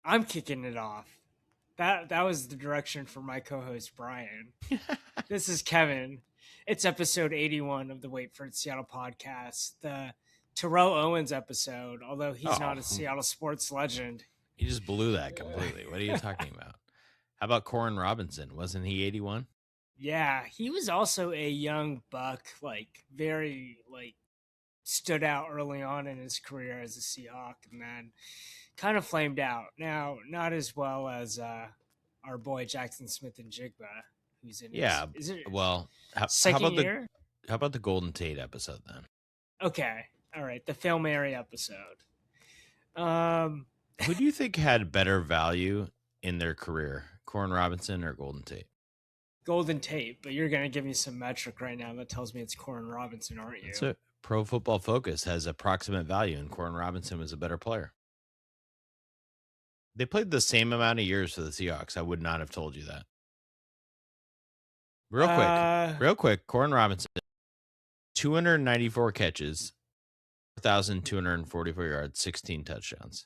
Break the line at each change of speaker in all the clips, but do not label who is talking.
I'm kicking it off. That was the direction for my co-host Brian. This is Kevin. It's episode 81 of the Wait for It Seattle podcast. The Terrell Owens episode, although he's not a Seattle sports legend.
You just blew that completely. What are you talking about? How about Corin Robinson? Wasn't he 81?
Yeah, he was also a young buck, very stood out early on in his career as a Seahawk, and then kind of flamed out. Now, not as well as our boy Jackson Smith and Jigba, who's in is it
well, how
second
about
year?
How about the Golden Tate episode then?
Okay, all right, the Fail Mary episode.
Who do you think had better value in their career, Corin Robinson or Golden Tate?
Golden Tate, but you're going to give me some metric right now that tells me it's Corin Robinson, aren't you?
So Pro Football Focus has approximate value, and Corin Robinson was a better player. They played the same amount of years for the Seahawks. I would not have told you that. Real quick, Corin Robinson, 294 catches, 4,244 yards, 16 touchdowns.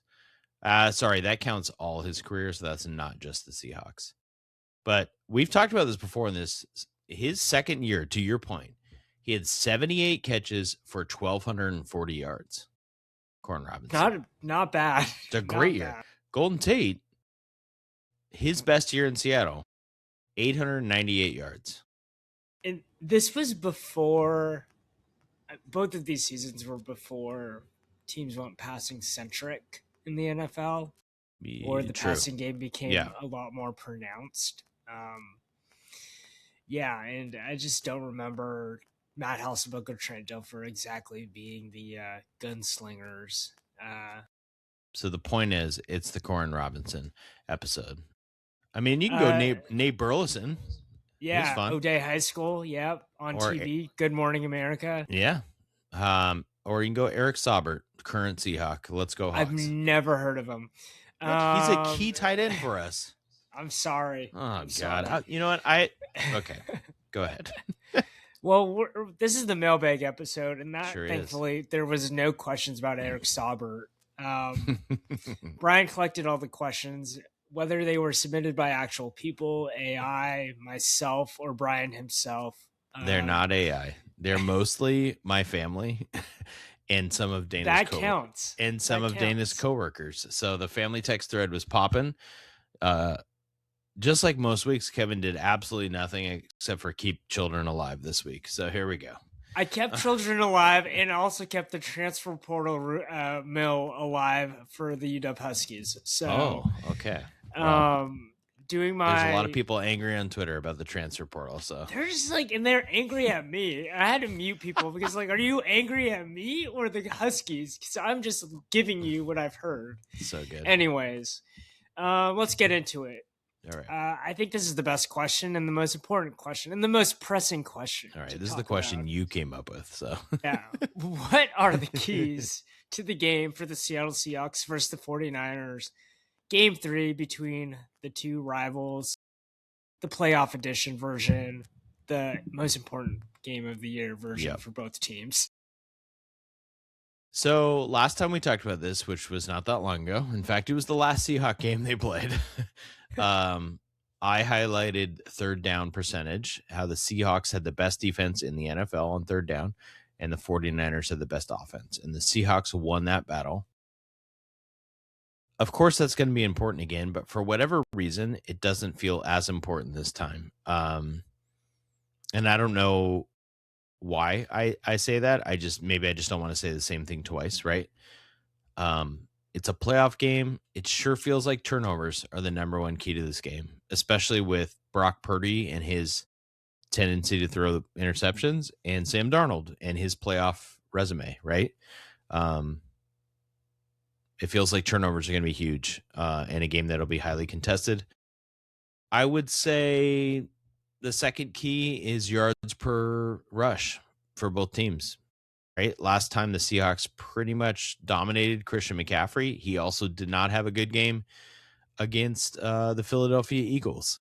Sorry, that counts all his career, so that's not just the Seahawks. But we've talked about this before in his second year, to your point. He had 78 catches for 1,240 yards. Corin Robinson.
Not bad.
It's a great year. Bad. Golden Tate, his best year in Seattle, 898 yards.
And this was before, both of these seasons were before teams went passing centric in the NFL, or the passing game became a lot more pronounced. And I just don't remember Matt Hasselbeck or Trent Dilfer exactly being the gunslingers.
So the point is, it's the Corin Robinson episode. I mean, you can go Nate Burleson.
Yeah, O'Day High School. Yep, on TV. Good Morning America.
Yeah. Or you can go Eric Saubert, current Seahawk. Let's go Hawks.
I've never heard of him.
He's a key tight end for us.
I'm sorry.
Oh, God. You know what? Okay. Go ahead.
Well, this is the mailbag episode, and that thankfully there was no questions about Eric Saubert. Brian collected all the questions, whether they were submitted by actual people, AI, myself, or Brian himself.
They're not AI. They're mostly my family and some of Dana's
counts.
And some of Dana's coworkers. So the family text thread was popping. Just like most weeks, Kevin did absolutely nothing except for keep children alive this week. So here we go.
I kept children alive and also kept the transfer portal mill alive for the UW Huskies. So,
okay.
Doing
there's a lot of people angry on Twitter about the transfer portal. So
they're just and they're angry at me. I had to mute people because are you angry at me or the Huskies? Because I'm just giving you what I've heard.
So good.
Anyways, let's get into it.
All right.
I think this is the best question and the most important question and the most pressing question.
All right. This is the question you came up with. So
yeah. What are the keys to the game for the Seattle Seahawks versus the 49ers? Game 3 between the two rivals, the playoff edition version, the most important game of the year version for both teams.
So last time we talked about this, which was not that long ago. In fact, it was the last Seahawk game they played. I highlighted third down percentage, how the Seahawks had the best defense in the NFL on third down, and the 49ers had the best offense. And the Seahawks won that battle. Of course, that's going to be important again, but for whatever reason, it doesn't feel as important this time. And I don't know why I say that. Maybe I just don't want to say the same thing twice, right? It's a playoff game. It sure feels like turnovers are the number one key to this game, especially with Brock Purdy and his tendency to throw interceptions and Sam Darnold and his playoff resume, right? It feels like turnovers are going to be huge in a game that'll be highly contested. I would say the second key is yards per rush for both teams. Right. Last time the Seahawks pretty much dominated Christian McCaffrey. He also did not have a good game against the Philadelphia Eagles.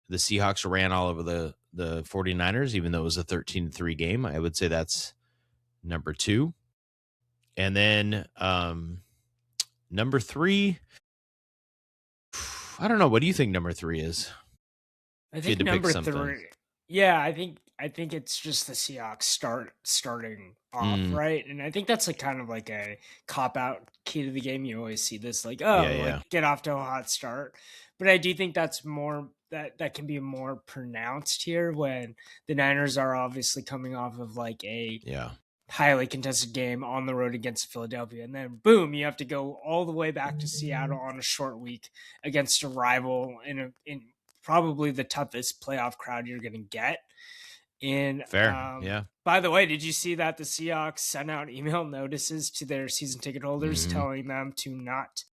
The Seahawks ran all over the 49ers, even though it was a 13-3 game. I would say that's number 2. And then number 3, I don't know. What do you think number 3 is?
I
If you had
think
to pick
number
something.
3. Yeah, I think it's just the Seahawks starting off,
Mm,
right? And I think that's like kind of like a cop out key to the game. You always see this like,
yeah,
oh,
yeah,
like get off to a hot start. But I do think that's more that can be more pronounced here when the Niners are obviously coming off of like a
yeah.
highly contested game on the road against Philadelphia. And then boom, you have to go all the way back to Seattle on a short week against a rival in probably the toughest playoff crowd you're going to get. And
Fair. Yeah.
by the way, did you see that the Seahawks sent out email notices to their season ticket holders
Mm-hmm.
telling them to not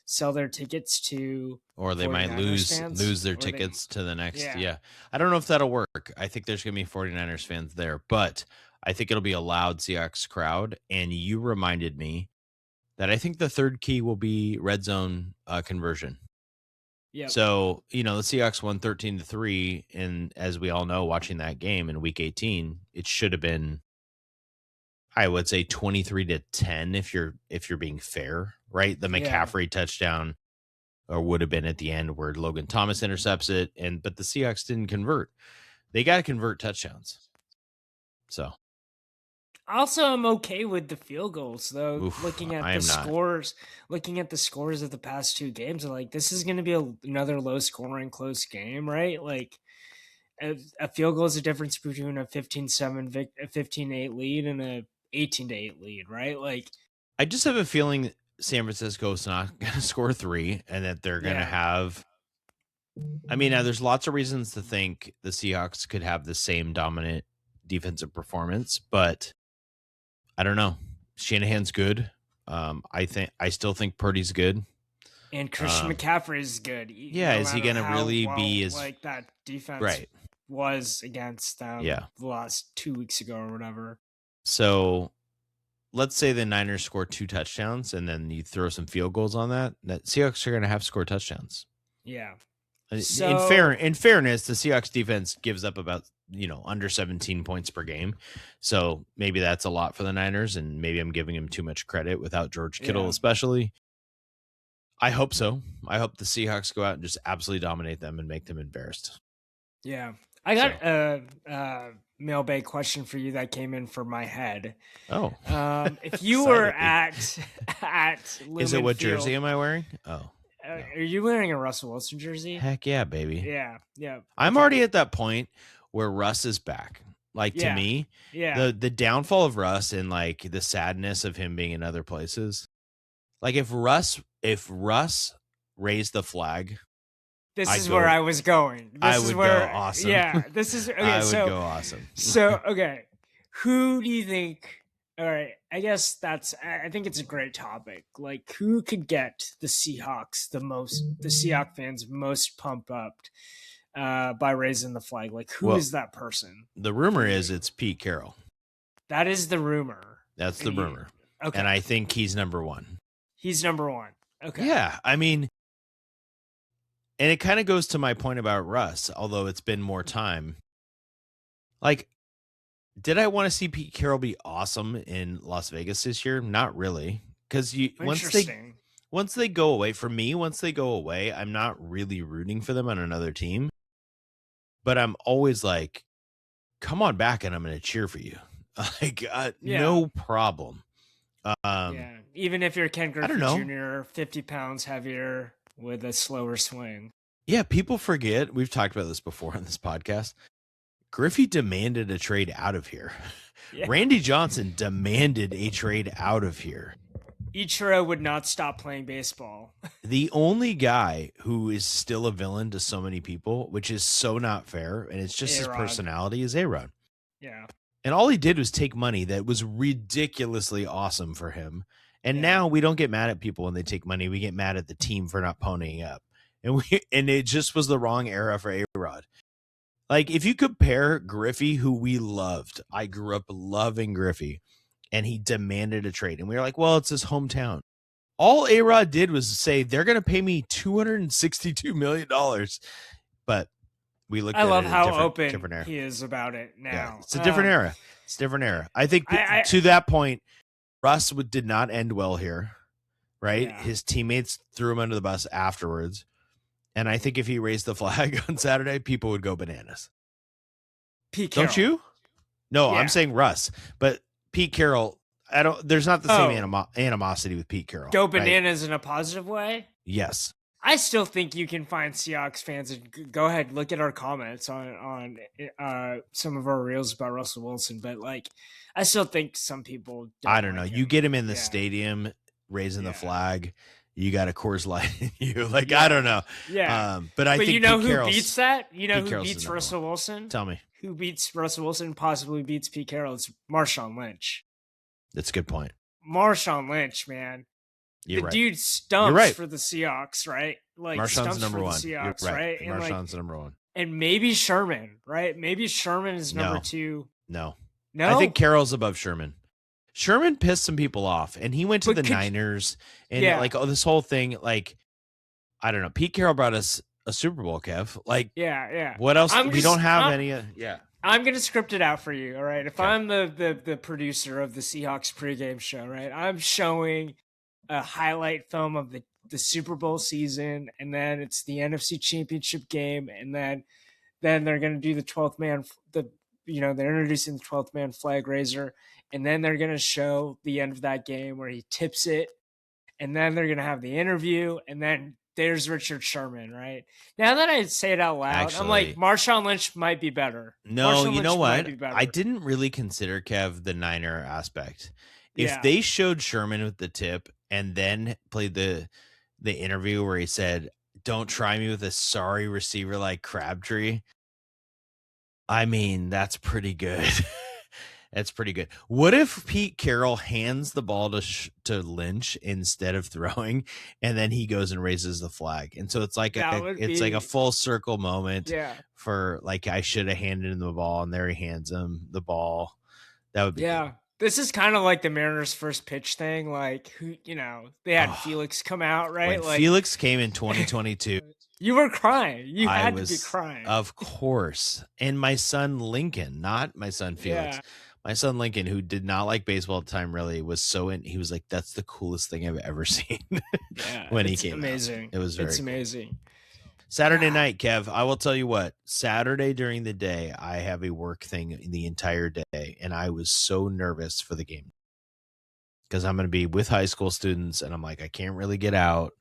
sell their tickets to
Or they might
49ers fans?
lose their
Or they-
tickets to the next.
yeah.
Yeah. I don't know if that'll work. I think there's going to be 49ers fans there, but I think it'll be a loud Seahawks crowd. And you reminded me that I think the third key will be red zone conversion.
Yep.
So, the Seahawks won 13-3. And as we all know, watching that game in week 18, it should have been, I would say 23-10 if you're being fair, right? The McCaffrey touchdown or would have been at the end where Logan Thomas intercepts it, but the Seahawks didn't convert. They got to convert touchdowns. So
Also, I'm okay with the field goals, though.
Oof,
looking at
I
the
am not.
scores of the past 2 games, I'm like, this is going to be another low-scoring, close game, right? Like, a field goal is a difference between a 15-7, a 15-8 lead and a 18-8 lead, right? Like,
I just have a feeling San Francisco's not going to score 3 and that they're going to have. I mean, there's lots of reasons to think the Seahawks could have the same dominant defensive performance, but I don't know. Shanahan's good. I still think Purdy's good.
And Christian McCaffrey is good.
Yeah, is he going to really be as
like that defense
right?
Was against them
Yeah.
the last 2 weeks ago or whatever.
So let's say the Niners score 2 touchdowns and then you throw some field goals on that Seahawks are going to have scored touchdowns.
Yeah.
So, in fairness, the Seahawks defense gives up about, under 17 points per game. So maybe that's a lot for the Niners, and maybe I'm giving him too much credit without George Kittle, especially. I hope so. I hope the Seahawks go out and just absolutely dominate them and make them embarrassed.
Yeah. I got a mailbag question for you that came in for my head.
Oh.
If you were at Lumen
Is it what
Field,
jersey am I wearing? Oh.
No. Are you wearing a Russell Wilson jersey?
Heck yeah, baby.
Yeah.
I'm already at that point where Russ is back. Like, to me, the downfall of Russ and like the sadness of him being in other places. Like if Russ raised the flag,
where I was going.
I would go awesome.
Yeah, this is okay.
I would go awesome.
So okay, who do you think? All right, I guess I think it's a great topic. Like, who could get the Seahawks the Seahawks fans most pumped up by raising the flag? Like, who is that person?
The rumor is it's Pete Carroll.
That is the rumor.
That's the rumor.
Okay,
and I think he's number 1.
He's number 1. Okay.
Yeah, I mean, and it kind of goes to my point about Russ, although it's been more time. Like, did I want to see Pete Carroll be awesome in Las Vegas this year? Not really, because once they go away, for me, I'm not really rooting for them on another team. But I'm always like, come on back, and I'm going to cheer for you. Like, no problem.
Even if you're Ken Griffey Jr., 50 pounds heavier with a slower swing.
Yeah, people forget. We've talked about this before on this podcast. Griffey demanded a trade out of here. Yeah. Randy Johnson demanded a trade out of here.
Ichiro would not stop playing baseball.
The only guy who is still a villain to so many people, which is so not fair, and it's just his personality, is A-Rod.
Yeah.
And all he did was take money that was ridiculously awesome for him. And now we don't get mad at people when they take money. We get mad at the team for not ponying up. And it just was the wrong era for A-Rod. Like, if you compare Griffey, who we loved, I grew up loving Griffey, and he demanded a trade. And we were like, well, it's his hometown. All A-Rod did was say, they're going to pay me $262 million. But we looked at it. I love
how open he is about it now.
Yeah, it's a different era. It's a different era. I think to that point, Russ did not end well here, right? Yeah. His teammates threw him under the bus afterwards. And I think if he raised the flag on Saturday, people would go bananas.
Pete Carroll.
Don't you? No,
Yeah.
I'm saying Russ. But Pete Carroll, there's not the same animosity with Pete Carroll.
Go bananas in a positive way?
Yes.
I still think you can find Seahawks fans, and go ahead, look at our comments on some of our reels about Russell Wilson. But like, I still think some people
I don't know.
like
You
him.
get him in the stadium raising the flag. You got a Coors Light in you. Like, I don't know.
Yeah.
But I think
you know
Pete
who
Carroll's,
beats that? You know
Pete
who
Carroll's
beats
the number
Russell
one.
Wilson?
Tell me.
Who beats Russell Wilson, possibly beats Pete Carroll? It's Marshawn Lynch.
That's a good point.
Marshawn Lynch, man.
You're right.
Dude stumps for the Seahawks, right? Like,
Marshawn's
stumps
number
for
one.
the Seahawks,
You're
right? And
Marshawn's number one.
And maybe Sherman, right? Maybe Sherman is number two.
No. I think Carroll's above Sherman. Sherman pissed some people off, and he went to the Niners, and this whole thing, like, I don't know. Pete Carroll brought us a Super Bowl, Kev. Like, what else? We don't have any.
I'm gonna script it out for you, all right? If I'm the producer of the Seahawks pregame show, right? I'm showing a highlight film of the Super Bowl season, and then it's the NFC Championship game, and then they're gonna do the 12th man. They're introducing the 12th man flag raiser, and then they're gonna show the end of that game where he tips it, and then they're gonna have the interview, and then there's Richard Sherman, right? Now that I say it out loud, I'm like, Marshawn Lynch might be better.
No, you know what? I didn't really consider, Kev, the Niner aspect. If they showed Sherman with the tip and then played the interview where he said, "Don't try me with a sorry receiver like Crabtree," I mean, that's pretty good. That's pretty good. What if Pete Carroll hands the ball to Lynch instead of throwing, and then he goes and raises the flag? And so it's like like a full circle moment for, like, I should have handed him the ball, and there he hands him the ball. That would be good.
This is kind of like the Mariners' first pitch thing. Like, they had Felix come out, right?
When Felix came in 2022.
You were crying. You had to be crying.
Of course. And my son Lincoln, not my son Felix. My son Lincoln, who did not like baseball at the time, really was he was like, "That's the coolest thing I've ever seen." When he came
amazing.
Out. It was very
It's amazing.
Saturday night, Kev, I will tell you what, Saturday during the day, I have a work thing the entire day, and I was so nervous for the game because I'm going to be with high school students, and I'm like, I can't really get out.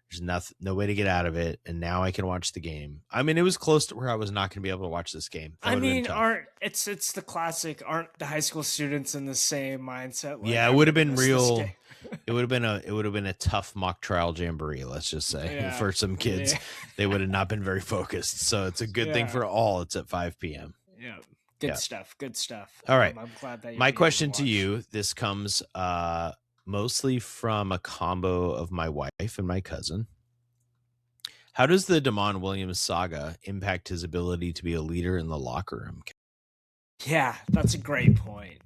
There's no way to get out of it, and now I can watch the game. I mean, it was close to where I was not going to be able to watch this game.
I mean, it's the classic. Aren't the high school students in the same mindset? Like,
it would have been real. It would have been a tough mock trial jamboree. Let's just say for some kids, they would have not been very focused. So it's a good thing for all. It's at 5 p.m.
Yeah, good stuff. Good stuff.
All right,
I'm glad that
my question to you. This comes mostly from a combo of my wife and my cousin. How does the Damon Williams saga impact his ability to be a leader in the locker room?
Yeah, that's a great point.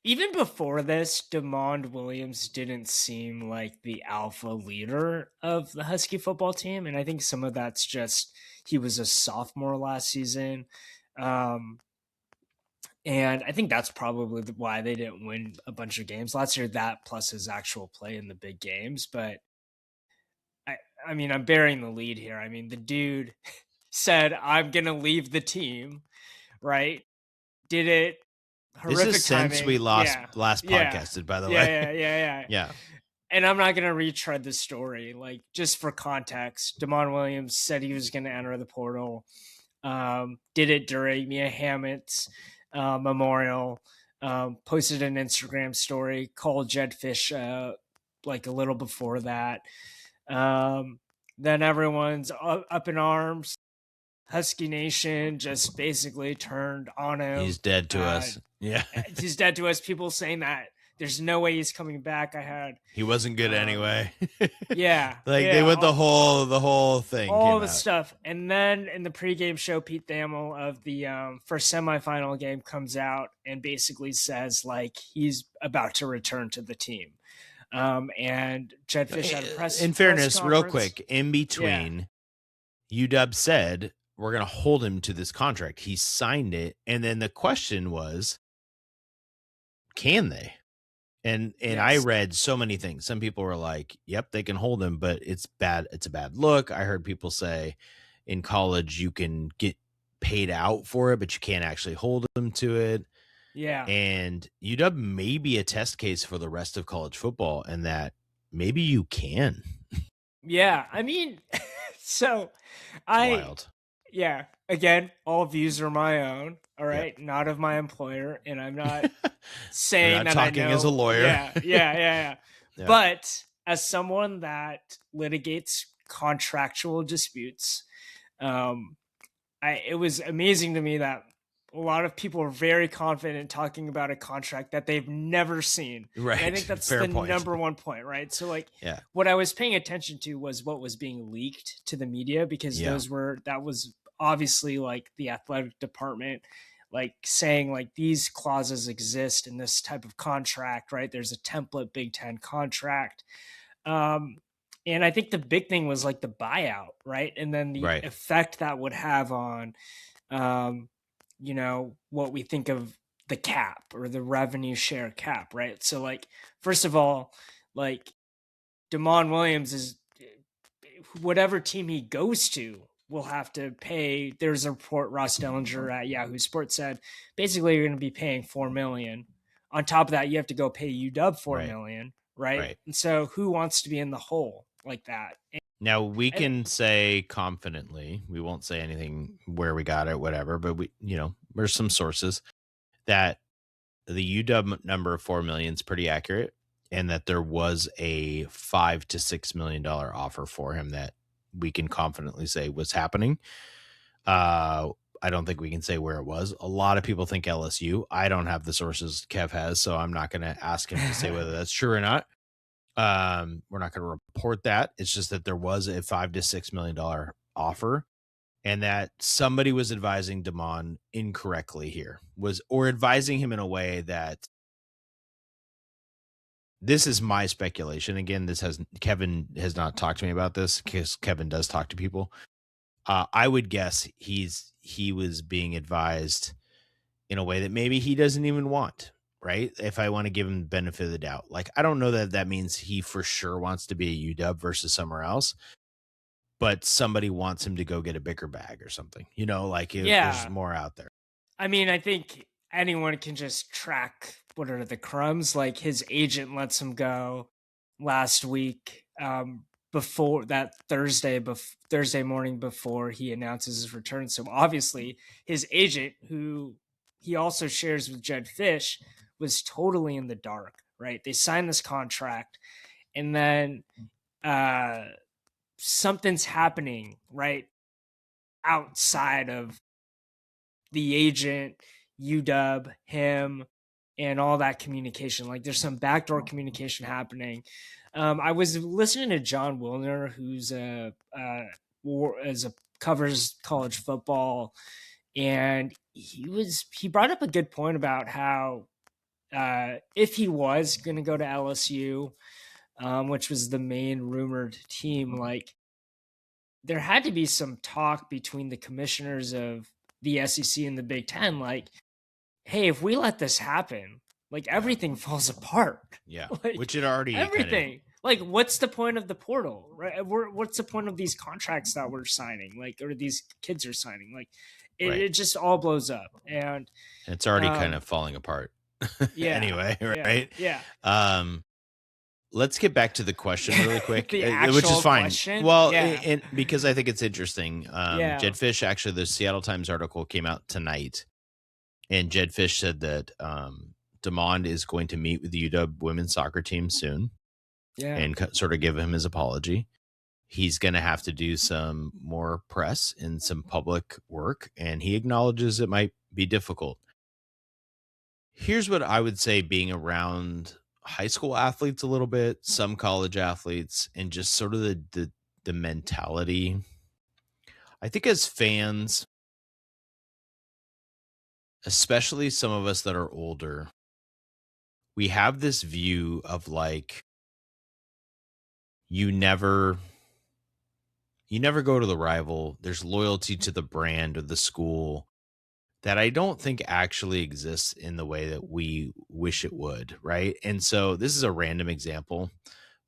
Even before this, Damon Williams didn't seem like the alpha leader of the Husky football team. And I think some of that's just he was a sophomore last season. And I think that's probably why they didn't win a bunch of games last year, that plus his actual play in the big games. But I mean, I'm bearing the lead here. I mean, the dude said, "I'm going to leave the team," right? Did it. Horrific
this is
timing.
Since we last podcasted, by the way.
Yeah. And I'm not going to retread the story. Like, just for context, Damon Williams said he was going to enter the portal. Did it during Mia Hammett's memorial. Posted an Instagram story, called Jed Fish like a little before that. Then everyone's up in arms. Husky Nation just basically turned on him.
He's dead to us. Yeah.
He's dead to us. People saying that there's no way he's coming back.
He wasn't good anyway.
Yeah.
They went the whole thing.
All the stuff. And then in the pregame show, Pete Thamel of the first semifinal game comes out and basically says, like, he's about to return to the team. And Jed Fish had a press.
In fairness, real quick, in between, UW said, we're going to hold him to this contract. He signed it. And then the question was, can they? And I
Yes.
read so many things. Some people were like, "Yep, they can hold him, but it's bad. It's a bad look." I heard people say, in college you can get paid out for it, but you can't actually hold them to it.
Yeah.
And UW may be a test case for the rest of college football, and that maybe you can.
Yeah. I mean, so
It's
I,
wild.
yeah, again, all views are my own. All
Yeah.
right. Not of my employer. And I'm not
We're
saying
not
that I
talking as a
know.
lawyer.
Yeah. Yeah. Yeah. Yeah.
Yeah.
But as someone that litigates contractual disputes, um, it was amazing to me that a lot of people are very confident talking about a contract that they've never seen. And I
Right.
think that's
Fair
the
point.
number one point, right? So like
Yeah.
what I was paying attention to was what was being leaked to the media, because
Yeah.
that was obviously like the athletic department like saying like these clauses exist in this type of contract, right? There's a template Big Ten contract. Um, and I think the big thing was like the buyout, right? And then the
Right.
effect that would have on um, what we think of the cap or the revenue share cap, right? So, like, first of all, like, Damon Williams is whatever team he goes to will have to pay. There's a report Ross Dellinger at Yahoo Sports said basically you're going to be paying $4 million. On top of that, you have to go pay UW four
Right.
million, right?
Right.
And so, who wants to be in the hole like that?
Now we
And,
can say confidently, we won't say anything where we got it, whatever, but there's some sources that the UW number of 4 million is pretty accurate, and that there was a $5 to $6 million offer for him that we can confidently say was happening. I don't think we can say where it was. A lot of people think LSU. I don't have the sources Kev has, so I'm not going to ask him to say whether that's true or not. We're not going to report that. It's just that there was a $5 to $6 million offer, and that somebody was advising Damon incorrectly here, or advising him in a way that, this is my speculation. Again, Kevin has not talked to me about this, because Kevin does talk to people. I would guess he was being advised in a way that maybe he doesn't even want, right? If I want to give him the benefit of the doubt, like, I don't know that means he for sure wants to be a UW versus somewhere else, but somebody wants him to go get a bigger bag or something, like there's
yeah,
more out there.
I mean, I think anyone can just track what are the crumbs. Like his agent lets him go last week, before that Thursday morning before he announces his return. So obviously, his agent, who he also shares with Jed Fish, was totally in the dark. Right? They signed this contract, and then uh, something's happening right outside of the agent, UW, him, and all that communication. Like there's some backdoor communication happening. I was listening to John Wilner, who's covers college football, and he brought up a good point about how if he was going to go to LSU, which was the main rumored team, like there had to be some talk between the commissioners of the SEC and the Big Ten, like, hey, if we let this happen, like
Yeah.
everything falls apart.
Yeah.
Like
Which it already
everything. Like, what's the point of the portal, right? What's the point of these contracts that we're signing, like, or these kids are signing? Like,
Right.
it just all blows up, and
it's already kind of falling apart.
yeah,
Anyway,
yeah,
right?
yeah.
Let's get back to the question really quick,
The
which is
actual
fine.
question?
Well,
Yeah.
and because I think it's interesting.
Yeah.
Jed Fish, actually, the Seattle Times article came out tonight, and Jed Fish said that Damon is going to meet with the UW women's soccer team soon,
Yeah.
and sort of give him his apology. He's going to have to do some more press and some public work, and he acknowledges it might be difficult. Here's what I would say, being around high school athletes a little bit, some college athletes, and just sort of the mentality. I think as fans, especially some of us that are older, we have this view of like, you never go to the rival. There's loyalty to the brand or the school. that I don't think actually exists in the way that we wish it would, right? And so this is a random example,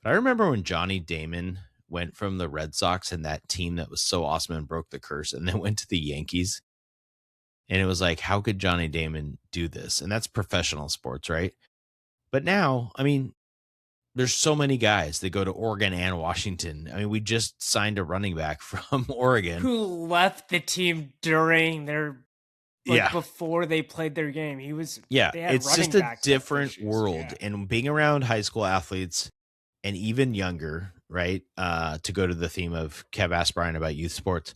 but I remember when Johnny Damon went from the Red Sox and that team that was so awesome and broke the curse, and then went to the Yankees. And it was like, how could Johnny Damon do this? And that's professional sports, right? But now, I mean, there's so many guys that go to Oregon and Washington. I mean, we just signed a running back from Oregon
who left the team during their before they played their game. He was
it's just a different world. Yeah. And being around high school athletes and even younger, right? To go to the theme of Kev asked Brian about youth sports,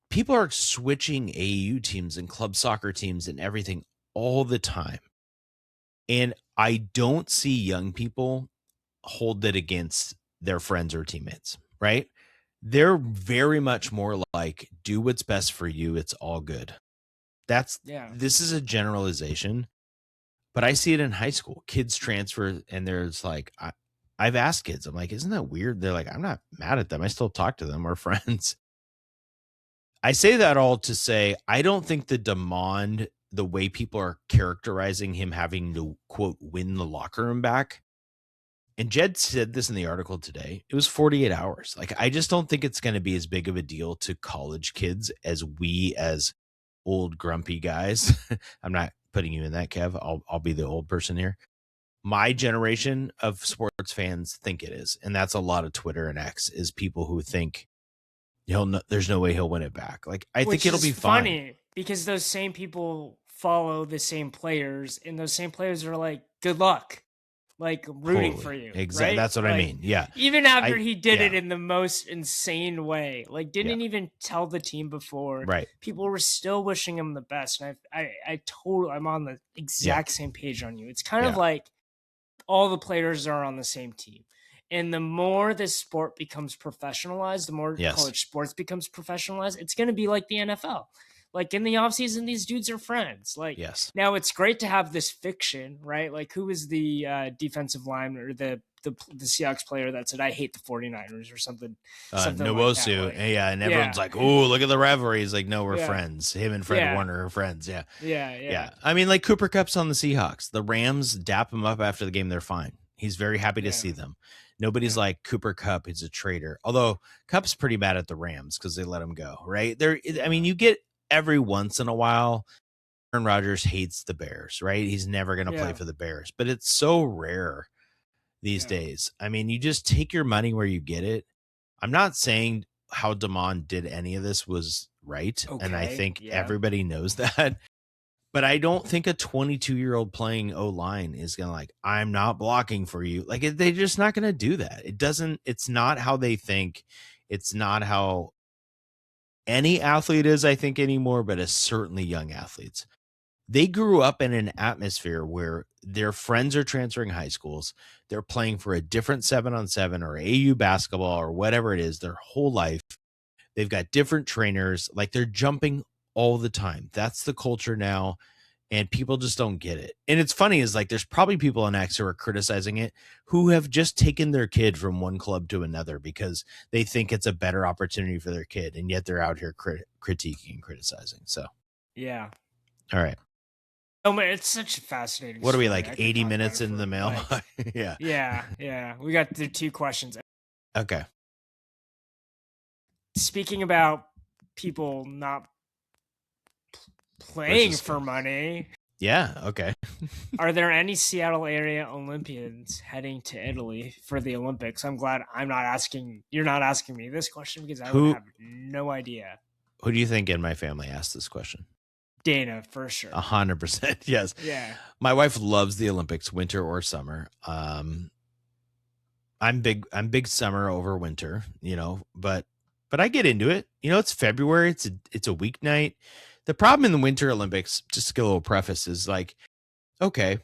people are switching AAU teams and club soccer teams and everything all the time. And I don't see young people hold it against their friends or teammates, right? They're very much more like, do what's best for you. It's all good. This is a generalization, but I see it in high school. Kids transfer and there's like, I've asked kids, I'm like, isn't that weird? They're like, I'm not mad at them. I still talk to them. We're friends. I say that all to say, I don't think the way people are characterizing him having to, quote, win the locker room back. And Jed said this in the article today. It was 48 hours. Like, I just don't think it's going to be as big of a deal to college kids as we as old grumpy guys. I'm not putting you in that, Kev. I'll be the old person here. My generation of sports fans think it is. And that's a lot of Twitter and X, is people who think there's no way he'll win it back. Like, I think it'll be
funny because those same people follow the same players, and those same players are like, good luck, like rooting for you.
Exactly. Right? That's what I mean. Yeah.
Even after he did it in the most insane way, like didn't even tell the team before.
Right.
People were still wishing him the best. And I'm on the exact same page on you. It's kind of like all the players are on the same team. And the more this sport becomes professionalized, the more college sports becomes professionalized, it's going to be like the NFL. Like in the offseason, these dudes are friends. Like, now it's great to have this fiction, right? Like, who was the defensive lineman or the Seahawks player that said, I hate the 49ers or something?
Nwosu. Like and everyone's like, oh, look at the rivalry. He's like, no, we're friends. Him and Fred Warner are friends. Yeah. I mean, like Cooper Kupp's on the Seahawks. The Rams dap him up after the game. They're fine. He's very happy to see them. Nobody's like, Cooper Kupp is a traitor. Although Kupp's pretty bad at the Rams because they let him go, right? I mean, you get every once in a while, Aaron Rodgers hates the Bears, right? He's never going to play for the Bears. But it's so rare these days. I mean, you just take your money where you get it. I'm not saying how Damon did any of this was right. Okay. And I think everybody knows that. But I don't think a 22-year-old playing O-line is going to like, I'm not blocking for you. Like, they're just not going to do that. It's not how they think. It's not how any athlete is, I think, anymore, but it's certainly young athletes. They grew up in an atmosphere where their friends are transferring high schools. They're playing for a different 7-on-7 or AU basketball or whatever it is their whole life. They've got different trainers. Like, they're jumping all the time. That's the culture now, and people just don't get it. And it's funny is like there's probably people on X who are criticizing it who have just taken their kid from one club to another because they think it's a better opportunity for their kid, and yet they're out here critiquing and criticizing. So
all
right.
Oh man, it's such a fascinating.
What are we like 80 minutes in the mail?
Yeah. We got the 2 questions.
Okay.
Speaking about people not playing for money.
Yeah, okay.
Are there any Seattle area Olympians heading to Italy for the Olympics? I'm glad you're not asking me this question because I would have no idea.
Who do you think in my family asked this question?
Dana, for sure.
100%. Yes.
Yeah.
My wife loves the Olympics, winter or summer. I'm big summer over winter, but I get into it. It's February. It's a weeknight. The problem in the Winter Olympics, just to get a little preface, is like, okay,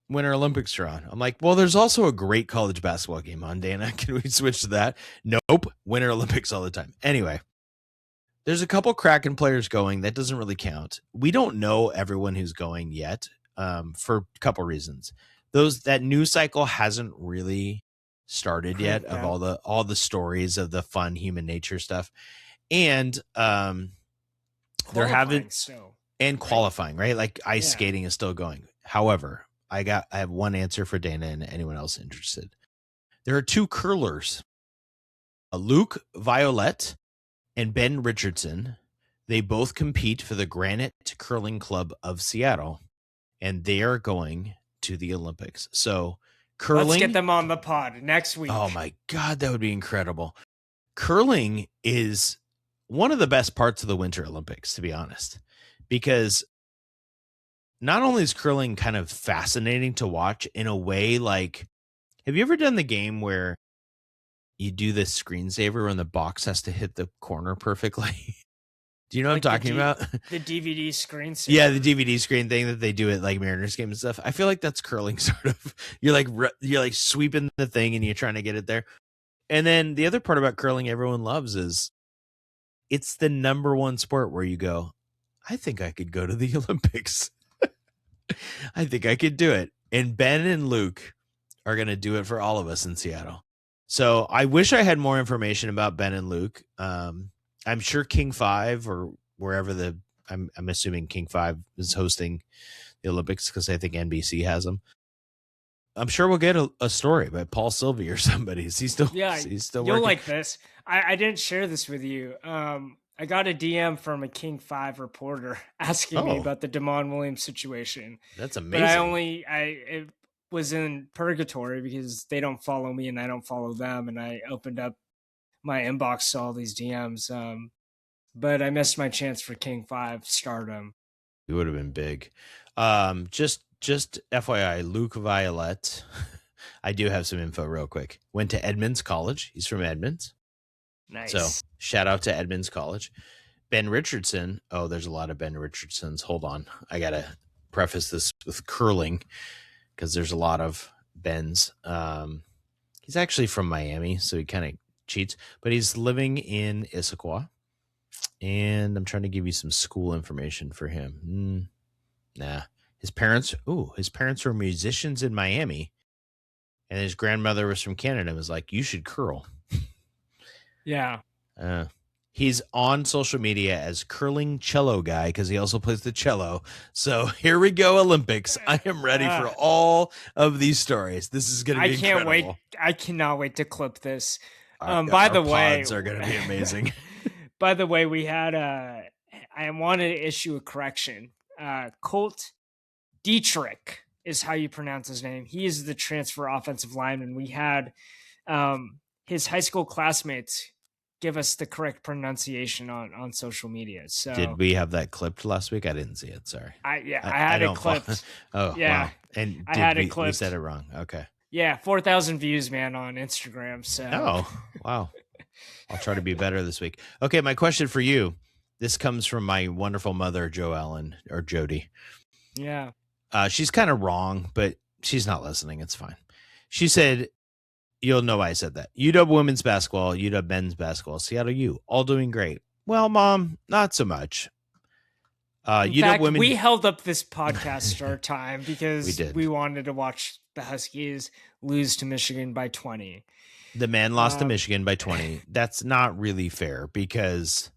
Winter Olympics are on. I'm like, well, there's also a great college basketball game on, Dana. Can we switch to that? Nope. Winter Olympics all the time. Anyway, there's a couple Kraken players going. That doesn't really count. We don't know everyone who's going yet for a couple reasons. That news cycle hasn't really started yet of all the stories of the fun human nature stuff. And they're having and qualifying, right? Like ice
Yeah.
skating is still going. However, I have one answer for Dana and anyone else interested. There are 2 curlers, Luke Violet and Ben Richardson. They both compete for the Granite Curling Club of Seattle, and they are going to the Olympics. So curling.
Let's get them on the pod next week.
Oh my God, that would be incredible. Curling is one of the best parts of the Winter Olympics, to be honest, because not only is curling kind of fascinating to watch in a way, like, have you ever done the game where you do this screensaver when the box has to hit the corner perfectly? Do you know what I'm talking about?
The DVD screen.
Yeah, the DVD screen thing that they do at like Mariners game and stuff. I feel like that's curling, sort of. You're like sweeping the thing and you're trying to get it there. And then the other part about curling everyone loves is it's the number one sport where you go, I think I could go to the Olympics. I think I could do it. And Ben and Luke are going to do it for all of us in Seattle. So I wish I had more information about Ben and Luke. I'm sure King 5 or wherever I'm assuming King 5 is hosting the Olympics because I think NBC has them. I'm sure we'll get a story by Paul Sylvie or somebody. Is he still?
Yeah,
he's still
you'll
working?
like this. I didn't share this with you. I got a DM from a King 5 reporter asking me about the Damon Williams situation.
That's amazing.
But it was in purgatory because they don't follow me and I don't follow them. And I opened up my inbox to all these DMs. But I missed my chance for King 5 stardom.
It would have been big. Just FYI, Luke Violet, I do have some info real quick. Went to Edmonds College. He's from Edmonds.
Nice.
So shout out to Edmonds College. Ben Richardson. Oh, there's a lot of Ben Richardsons. Hold on. I got to preface this with curling because there's a lot of Bens. He's actually from Miami, so he kind of cheats, but he's living in Issaquah. And I'm trying to give you some school information for him. Nah. His parents were musicians in Miami, and his grandmother was from Canada and was like, you should curl.
Yeah.
He's on social media as Curling Cello Guy because he also plays the cello. So here we go, Olympics. I am ready for all of these stories. This is going to be incredible.
Wait. I cannot wait to clip this.
By the way, pods are going to be amazing.
By the way, we had I wanted to issue a correction. Colt Dietrich is how you pronounce his name. He is the transfer offensive lineman. We had his high school classmates give us the correct pronunciation on social media. So
did we have that clipped last week? I didn't see it. Sorry.
I had it clipped.
Oh, yeah. Wow. And
I had it clipped.
We said it wrong. Okay.
Yeah, 4,000 views, man, on Instagram. So.
Oh, wow. I'll try to be better this week. Okay, my question for you. This comes from my wonderful mother, Joellen, or Jody.
Yeah.
She's kind of wrong, but she's not listening. It's fine. She said, you'll know why I said that. UW women's basketball, UW men's basketball, Seattle U, all doing great. Well, Mom, not so much.
In fact, we held up this podcast our time because we wanted to watch the Huskies lose to Michigan by 20.
The men lost to Michigan by 20. That's not really fair because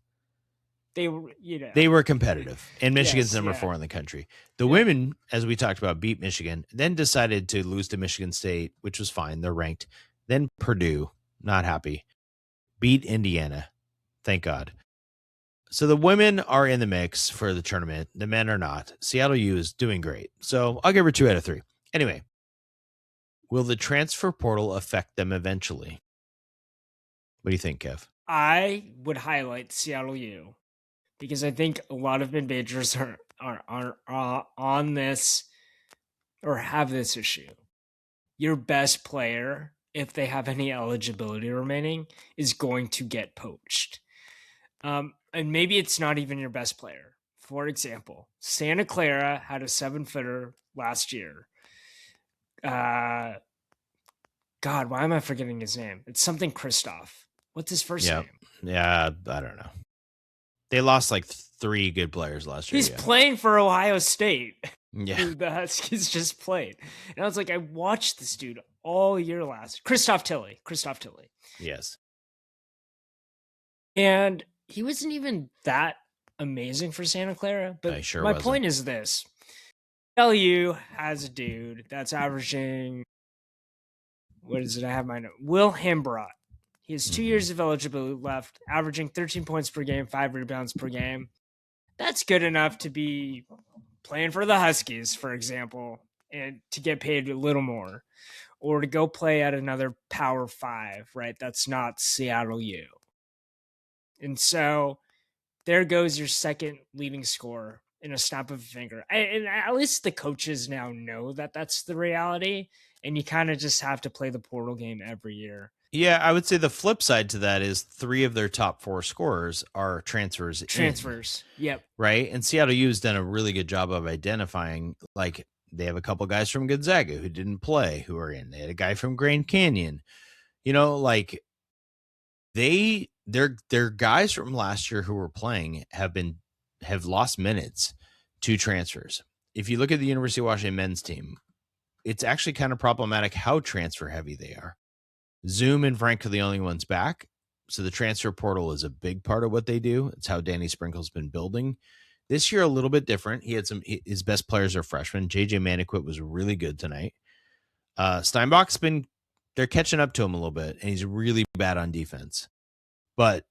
they were
competitive, and Michigan's number 4 in the country. The women, as we talked about, beat Michigan, then decided to lose to Michigan State, which was fine. They're ranked. Then Purdue, not happy, beat Indiana. Thank God. So the women are in the mix for the tournament. The men are not. Seattle U is doing great. So I'll give her 2 out of 3. Anyway, will the transfer portal affect them eventually? What do you think, Kev?
I would highlight Seattle U because I think a lot of mid-majors are on this or have this issue. Your best player, if they have any eligibility remaining, is going to get poached. And maybe it's not even your best player. For example, Santa Clara had a 7-footer last year. God, why am I forgetting his name? It's something Christoph. What's his first name?
Yeah, I don't know. They lost like 3 good players last year.
He's playing for Ohio State.
Yeah.
Who the Huskies just played. And I was like, I watched this dude all year last. Christoph Tilley.
Yes.
And he wasn't even that amazing for Santa Clara. But
Sure
my
wasn't.
point is this: LU has a dude that's averaging, what is it? I have my note. Will Hembrot. He has 2 years of eligibility left, averaging 13 points per game, 5 rebounds per game. That's good enough to be playing for the Huskies, for example, and to get paid a little more, or to go play at another Power 5, right? That's not Seattle U. And so there goes your second leading scorer in a snap of a finger. And at least the coaches now know that that's the reality, and you kind of just have to play the portal game every year.
Yeah, I would say the flip side to that is 3 of their top 4 scorers are transfers.
Yep.
Right? And Seattle U has done a really good job of identifying, like, they have a couple guys from Gonzaga who didn't play who are in. They had a guy from Grand Canyon. Like their guys from last year who were playing have lost minutes to transfers. If you look at the University of Washington men's team, it's actually kind of problematic how transfer heavy they are. Zoom and Frank are the only ones back. So the transfer portal is a big part of what they do. It's how Danny Sprinkle's been building. This year, a little bit different. He had his best players are freshmen. JJ Maniquit was really good tonight. Steinbach's they're catching up to him a little bit, and he's really bad on defense. But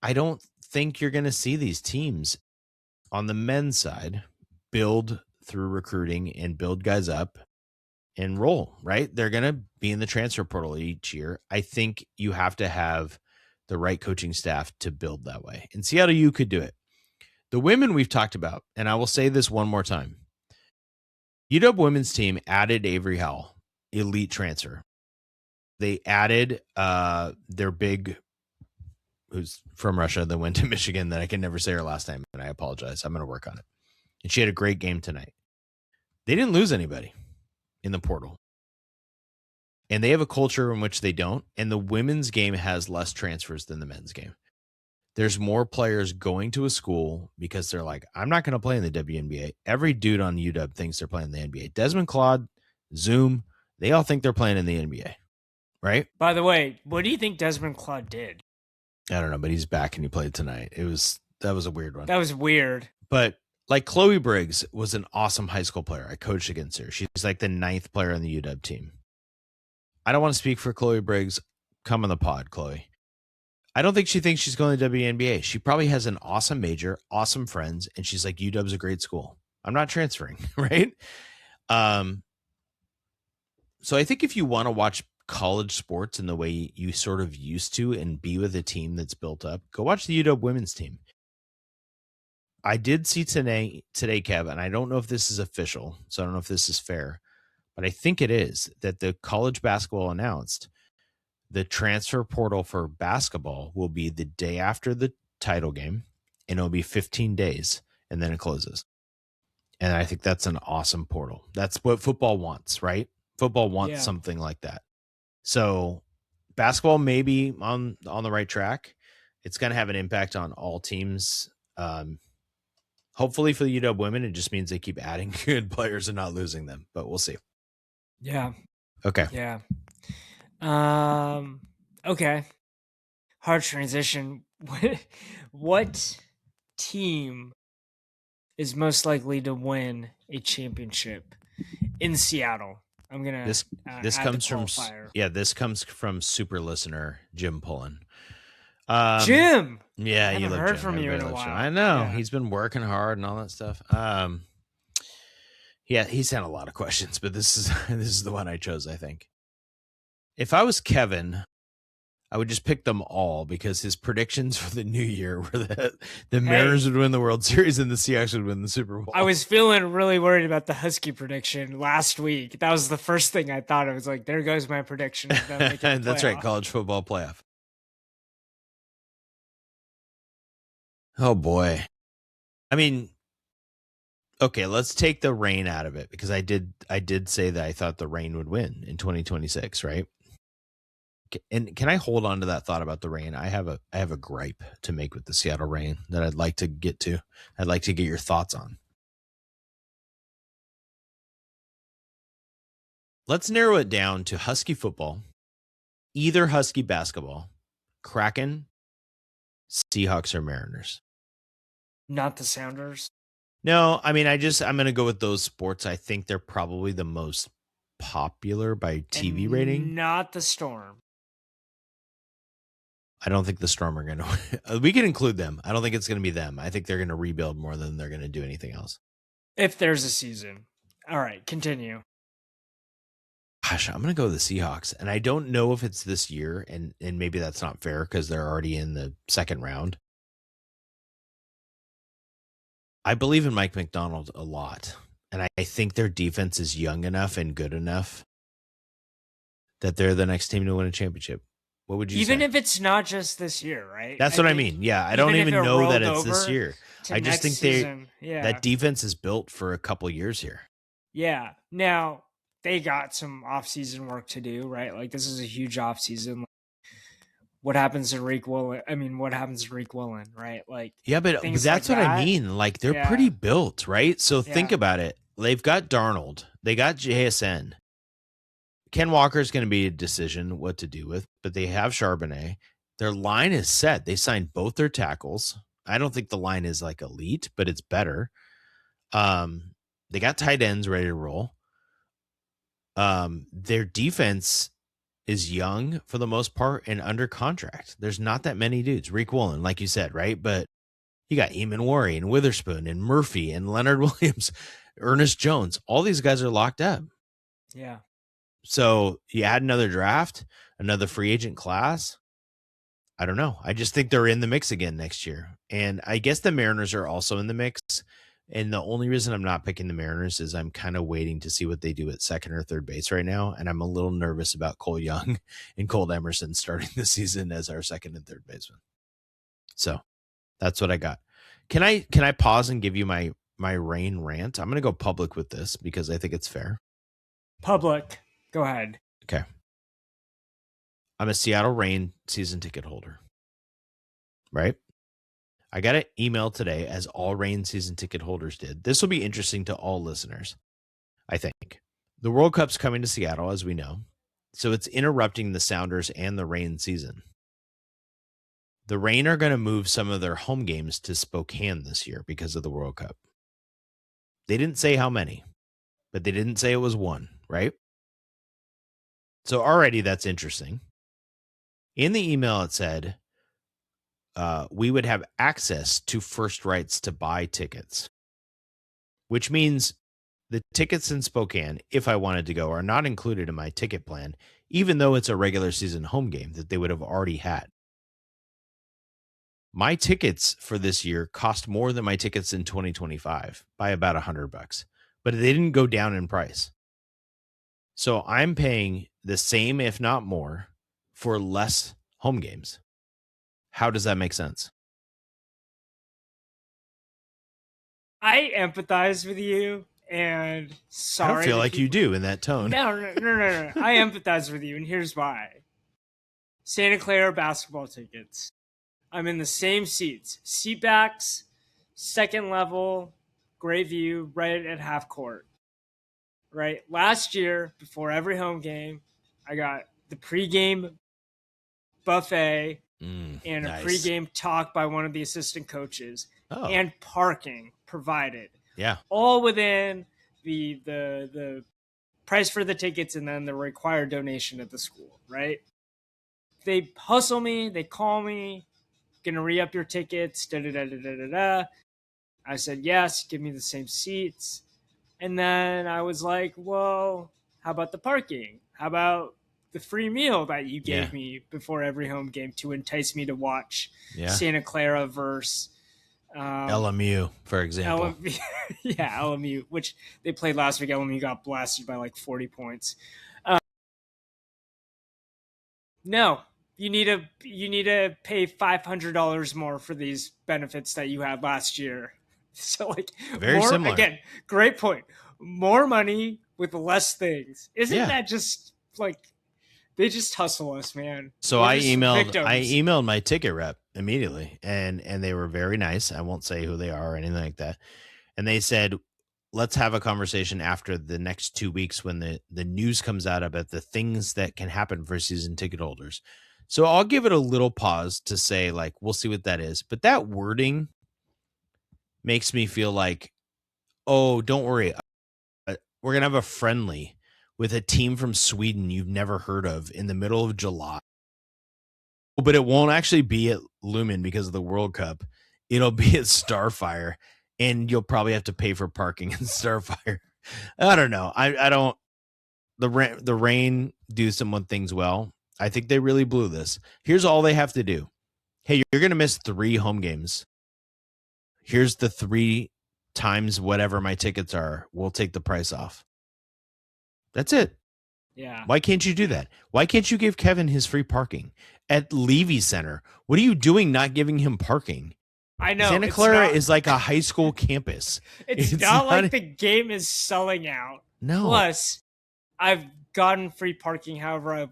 I don't think you're going to see these teams on the men's side build through recruiting and build guys up and roll, right? They're going to be in the transfer portal each year. I think you have to have the right coaching staff to build that way. And Seattle U could do it. The women we've talked about, and I will say this one more time. UW women's team added Avery Howell, elite transfer. They added their big, who's from Russia, that went to Michigan, that I can never say her last name, and I apologize. I'm going to work on it. And she had a great game tonight. They didn't lose anybody in the portal. And they have a culture in which they don't. And the women's game has less transfers than the men's game. There's more players going to a school because they're like, I'm not going to play in the WNBA. Every dude on UW thinks they're playing in the NBA. Desmond Claude, Zoom, they all think they're playing in the NBA, right?
By the way, what do you think Desmond Claude did?
I don't know, but he's back and he played tonight. That was a weird one.
That was weird.
But like Chloe Briggs was an awesome high school player. I coached against her. She's like the 9th player on the UW team. I don't want to speak for Chloe Briggs. Come on the pod, Chloe. I don't think she thinks she's going to the WNBA. She probably has an awesome major, awesome friends, and she's like, UW's a great school. I'm not transferring, right? So I think if you want to watch college sports in the way you sort of used to and be with a team that's built up, go watch the UW women's team. I did see today, Kev, and I don't know if this is official, so I don't know if this is fair, but I think it is, that the college basketball announced the transfer portal for basketball will be the day after the title game, and it'll be 15 days, and then it closes. And I think that's an awesome portal. That's what football wants, right? Football wants something like that. So basketball may be on the right track. It's going to have an impact on all teams. Hopefully for the UW women, it just means they keep adding good players and not losing them, but we'll see.
Yeah.
Okay.
Yeah. Okay. Hard transition. What team is most likely to win a championship in Seattle? I'm gonna.
This comes from this comes from super listener Jim Pullen.
Jim.
Yeah,
I haven't heard from you in a while.
I know he's been working hard and all that stuff. Yeah, he sent a lot of questions, but this is the one I chose, I think. If I was Kevin, I would just pick them all because his predictions for the new year were that the Mariners would win the World Series and the Seahawks would win the Super Bowl.
I was feeling really worried about the Husky prediction last week. That was the first thing I thought. I was like, there goes my prediction of them making the
That's right, college football playoff. Oh, boy. I mean, okay, let's take the rain out of it because I did say that I thought the rain would win in 2026, right? And can I hold on to that thought about the rain? I have a gripe to make with the Seattle Rain that I'd like to get to. I'd like to get your thoughts on. Let's narrow it down to Husky football, either Husky basketball, Kraken, Seahawks, or Mariners.
Not the Sounders.
No, I mean, I'm going to go with those sports. I think they're probably the most popular by TV rating.
And not the Storm.
I don't think the Storm are going to. We can include them. I don't think it's going to be them. I think they're going to rebuild more than they're going to do anything else.
If there's a season. All right, continue.
Gosh, I'm going to go with the Seahawks. And I don't know if it's this year, and maybe that's not fair because they're already in the second round. I believe in Mike McDonald a lot. And I think their defense is young enough and good enough that they're the next team to win a championship. What would you say?
Even if it's not just this year, right?
That's what I mean. Yeah, I don't even know that it's this year. I just think that defense is built for a couple years here.
Yeah. Now, they got some off-season work to do, right? Like, this is a huge off-season. What happens to Rick Willen? I mean, what happens to Rick Willen, right? Like,
yeah, but that's what I mean. Like, they're pretty built, right? So think about it. They've got Darnold. They got JSN. Ken Walker's going to be a decision what to do with, but they have Charbonnet. Their line is set. They signed both their tackles. I don't think the line is like elite, but it's better. They got tight ends ready to roll. Their defense is young for the most part and under contract. There's not that many dudes. Rick Woolen, like you said, right? But you got Eamon Worry and Witherspoon and Murphy and Leonard Williams, Ernest Jones. All these guys are locked up.
Yeah.
So you add another draft, another free agent class. I don't know. I just think they're in the mix again next year. And I guess the Mariners are also in the mix. And the only reason I'm not picking the Mariners is I'm kind of waiting to see what they do at second or third base right now. And I'm a little nervous about Cole Young and Cole Emerson starting the season as our second and third baseman. So that's what I got. Can I pause and give you my rain rant? I'm going to go public with this because I think it's fair.
Public. Go ahead.
Okay. I'm a Seattle Reign season ticket holder. Right? I got an email today, as all Reign season ticket holders did. This will be interesting to all listeners, I think. The World Cup's coming to Seattle, as we know. So it's interrupting the Sounders and the Reign season. The Reign are going to move some of their home games to Spokane this year because of the World Cup. They didn't say how many, but they didn't say it was one, right? So already that's interesting. In the email, it said, we would have access to first rights to buy tickets, which means the tickets in Spokane, if I wanted to go, are not included in my ticket plan, even though it's a regular season home game that they would have already had. My tickets for this year cost more than my tickets in 2025 by about $100, but they didn't go down in price. So I'm paying the same, if not more, for less home games. How does that make sense?
I empathize with you, and sorry.
I don't feel like you do in that tone.
No. I empathize with you, and here's why. Santa Clara basketball tickets. I'm in the same seats. Seatbacks, second level, great view, right at half court. Right? Last year, before every home game, I got the pregame buffet and nice. A pregame talk by one of the assistant coaches and parking provided.
Yeah.
All within the price for the tickets and then the required donation at the school, right? They hustle me, they call me, gonna re-up your tickets, da-da-da-da-da-da. I said, yes, give me the same seats. And then I was like, well, how about the parking? How about the free meal that you gave me before every home game to entice me to watch Santa Clara versus
LMU, for example.
LMU, which they played last week. LMU got blasted by like 40 points. No, you need to pay $500 more for these benefits that you had last year. So like
very similar.
Again, great point. More money with less things. Isn't that just like they just hustle us, man?
So I emailed my ticket rep immediately and they were very nice. I won't say who they are or anything like that. And they said, let's have a conversation after the next 2 weeks when the news comes out about the things that can happen for season ticket holders. So I'll give it a little pause to say, like, we'll see what that is. But that wording makes me feel like, oh, don't worry. We're going to have a friendly with a team from Sweden you've never heard of in the middle of July. But it won't actually be at Lumen because of the World Cup. It'll be at Starfire, and you'll probably have to pay for parking in Starfire. I don't know. I don't. The rain do some things well. I think they really blew this. Here's all they have to do. Hey, you're going to miss 3 home games. Here's the 3 times whatever my tickets are. We'll take the price off. That's it.
Yeah.
Why can't you do that? Why can't you give Kevin his free parking at Levy Center? What are you doing not giving him parking?
I know.
Santa Clara is like a high school campus.
It's not like the game is selling out.
No.
Plus, I've gotten free parking. However,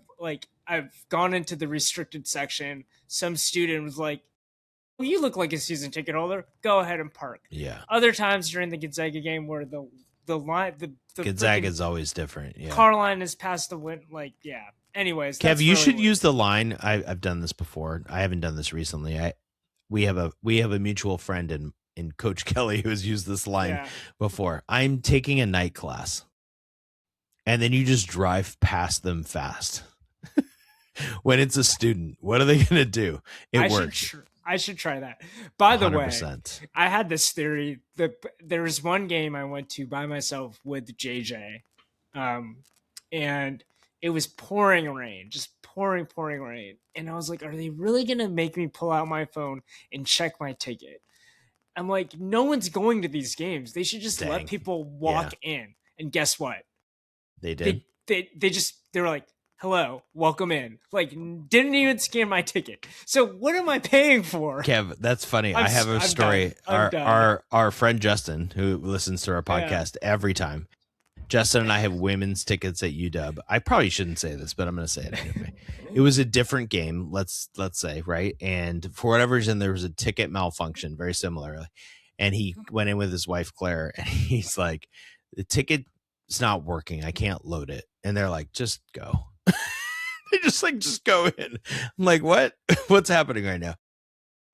I've gone into the restricted section. Some student was like, well, you look like a season ticket holder. Go ahead and park.
Yeah.
Other times during the Gonzaga game where the line, the
Gonzaga is always different. Yeah.
Car line is past the wind. Like, yeah. Anyways,
Kev, you should use the line. I've done this before. I haven't done this recently. We have a mutual friend in Coach Kelly who has used this line before. I'm taking a night class. And then you just drive past them fast. When it's a student, what are they going to do? It works.
I should try that. By the
100%.
way, I had this theory that there was one game I went to by myself with JJ. And it was pouring rain, just pouring rain. And I was like, are they really going to make me pull out my phone and check my ticket? I'm like, no one's going to these games. They should just let people walk in. And guess what?
They did.
They were like, hello, welcome in. Like, didn't even scan my ticket. So what am I paying for?
Kev, that's funny. I have a story. Our friend Justin, who listens to our podcast every time. Justin and I have women's tickets at UW. I probably shouldn't say this, but I'm going to say it anyway. It was a different game, let's say, right? And for whatever reason, there was a ticket malfunction, very similarly. And he went in with his wife, Claire, and he's like, the ticket it's not working. I can't load it. And they're like, just go. They're just like, just go in. I'm like, what? What's happening right now?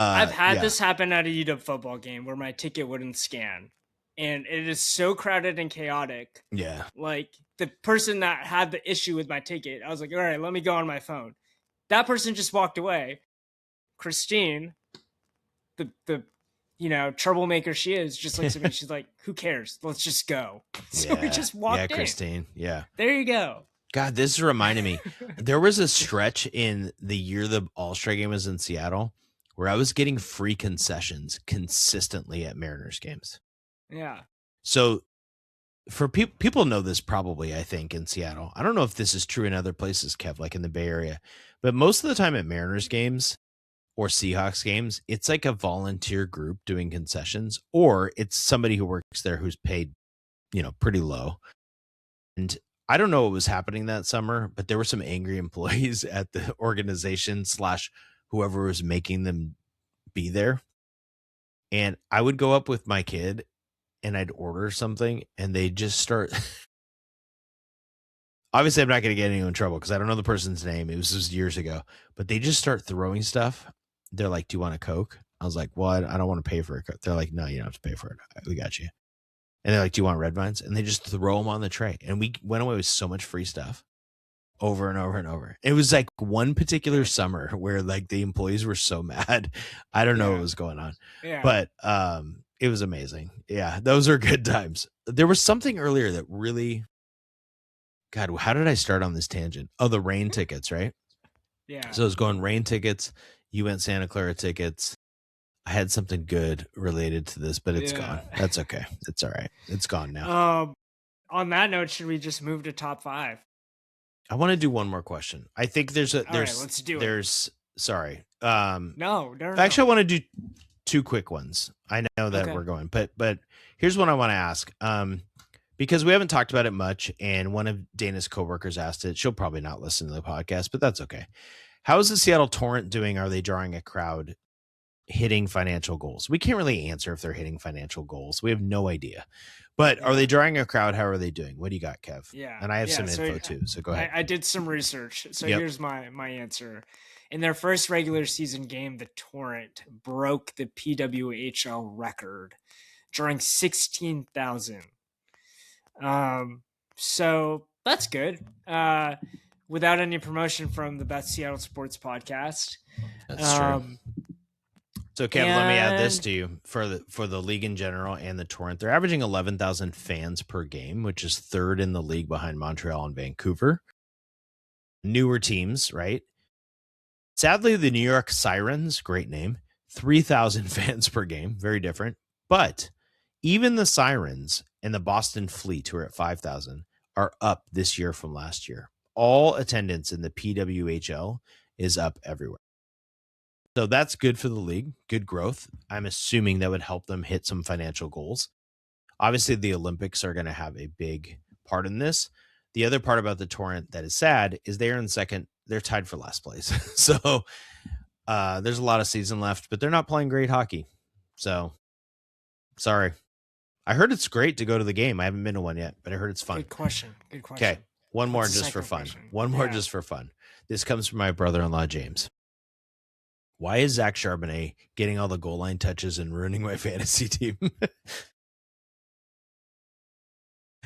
I've had this happen at a UW football game where my ticket wouldn't scan. And it is so crowded and chaotic.
Yeah.
Like the person that had the issue with my ticket, I was like, all right, let me go on my phone. That person just walked away. Christine, the troublemaker she is, just looks at me. She's like, who cares? Let's just go. So we just walked in.
Yeah, Christine. Yeah.
There you go.
God, this is reminding me. There was a stretch in the year the All-Star game was in Seattle where I was getting free concessions consistently at Mariners games.
Yeah.
So for people know this probably, I think, in Seattle. I don't know if this is true in other places, Kev, like in the Bay Area. But most of the time at Mariners games, or Seahawks games, it's like a volunteer group doing concessions, or it's somebody who works there who's paid, pretty low. And I don't know what was happening that summer, but there were some angry employees at the organization / whoever was making them be there. And I would go up with my kid and I'd order something and they just start. Obviously, I'm not going to get anyone in trouble because I don't know the person's name. It was just years ago, but they just start throwing stuff. They're like, do you want a Coke? I was like, well, I don't want to pay for a Coke. They're like, no, you don't have to pay for it. We got you. And they're like, do you want red vines? And they just throw them on the tray. And we went away with so much free stuff over and over and over. It was like one particular summer where like the employees were so mad. I don't know what was going on, but it was amazing. Yeah, those are good times. There was something earlier that really, God, how did I start on this tangent? Oh, the rain tickets, right?
Yeah.
So I was going rain tickets. You went Santa Clara tickets. I had something good related to this, but it's gone. That's okay. It's all right. It's gone now.
On that note, should we just move to top 5?
I want to do one more question. I think there's
let's do
it. Sorry.
No.
Actually, I want to do 2 quick ones. I know that we're going, but here's what I want to ask. Because we haven't talked about it much, and one of Dana's coworkers asked it. She'll probably not listen to the podcast, but that's okay. How is the Seattle Torrent doing? Are they drawing a crowd, hitting financial goals? We can't really answer if they're hitting financial goals. We have no idea. But are they drawing a crowd? How are they doing? What do you got, Kev?
Yeah.
And I have some info too, so go ahead.
I did some research. So here's my answer. In their first regular season game, the Torrent broke the PWHL record drawing 16,000. So that's good. Without any promotion from the Best Seattle Sports Podcast.
That's true. So, Kev, let me add this to you for the league in general and the Torrent. They're averaging 11,000 fans per game, which is third in the league behind Montreal and Vancouver. Newer teams, right? Sadly, the New York Sirens, great name, 3,000 fans per game, very different. But even the Sirens and the Boston Fleet, who are at 5,000, are up this year from last year. All attendance in the PWHL is up everywhere. So that's good for the league, good growth. I'm assuming that would help them hit some financial goals. Obviously, the Olympics are going to have a big part in this. The other part about the Torrent that is sad is they're in second. They're tied for last place. So there's a lot of season left, but they're not playing great hockey. So sorry. I heard it's great to go to the game. I haven't been to one yet, but I heard it's fun.
Good question.
Okay, one more just for fun. One more just for fun. This comes from my brother-in-law, James. Why is Zach Charbonnet getting all the goal line touches and ruining my fantasy team?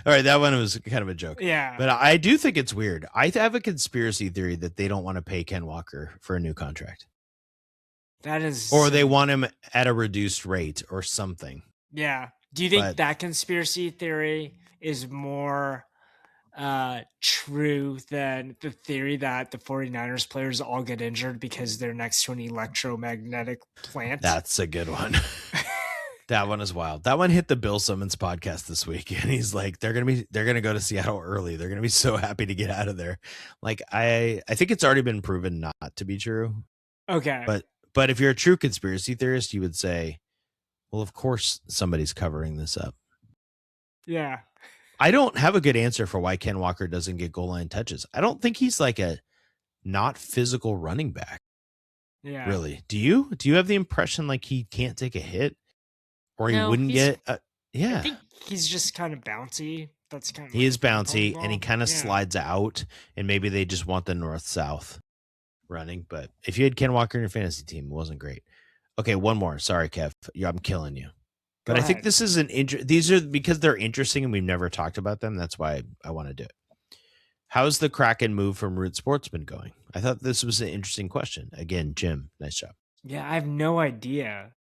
All right, that one was kind of a joke.
Yeah.
But I do think it's weird. I have a conspiracy theory that they don't want to pay Ken Walker for a new contract.
That is...
Or they want him at a reduced rate or something.
Yeah. Do you think that conspiracy theory is more true than the theory that the 49ers players all get injured because they're next to an electromagnetic plant?
That's a good one. That one is wild. That one hit the Bill Simmons podcast this week, and he's like, they're gonna go to Seattle early. They're gonna be so happy to get out of there. Like, I think it's already been proven not to be true.
Okay.
But if you're a true conspiracy theorist, you would say, well, of course somebody's covering this up.
Yeah.
I don't have a good answer for why Ken Walker doesn't get goal line touches. I don't think he's like a not physical running back.
Yeah.
Really. Do you have the impression like he can't take a hit or he wouldn't get yeah.
I think he's just kind of bouncy. That's kind of
he is bouncy and he kind of slides out, and maybe they just want the north-south running. But if you had Ken Walker in your fantasy team, it wasn't great. Okay, one more. Sorry, Kev. I'm killing you. But I think this is these are because they're interesting and we've never talked about them. That's why I want to do it. How's the Kraken move from Root Sportsman going? I thought this was an interesting question. Again, Jim, nice job.
Yeah, I have no idea.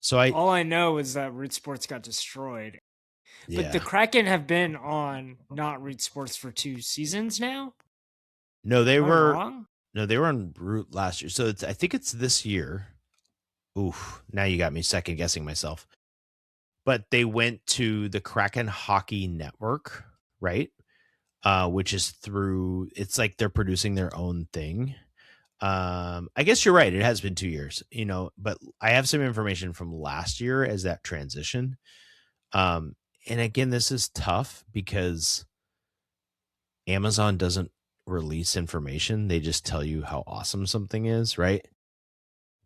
So
all I know is that Root Sports got destroyed.
Yeah.
But the Kraken have been on not Root Sports for 2 seasons now.
No, they were on Root last year. So I think it's this year. Oof, now you got me second guessing myself. But they went to the Kraken Hockey Network, right? Which is through, it's like they're producing their own thing. I guess you're right. It has been 2 years, but I have some information from last year as that transition. And again, this is tough because Amazon doesn't release information. They just tell you how awesome something is, right?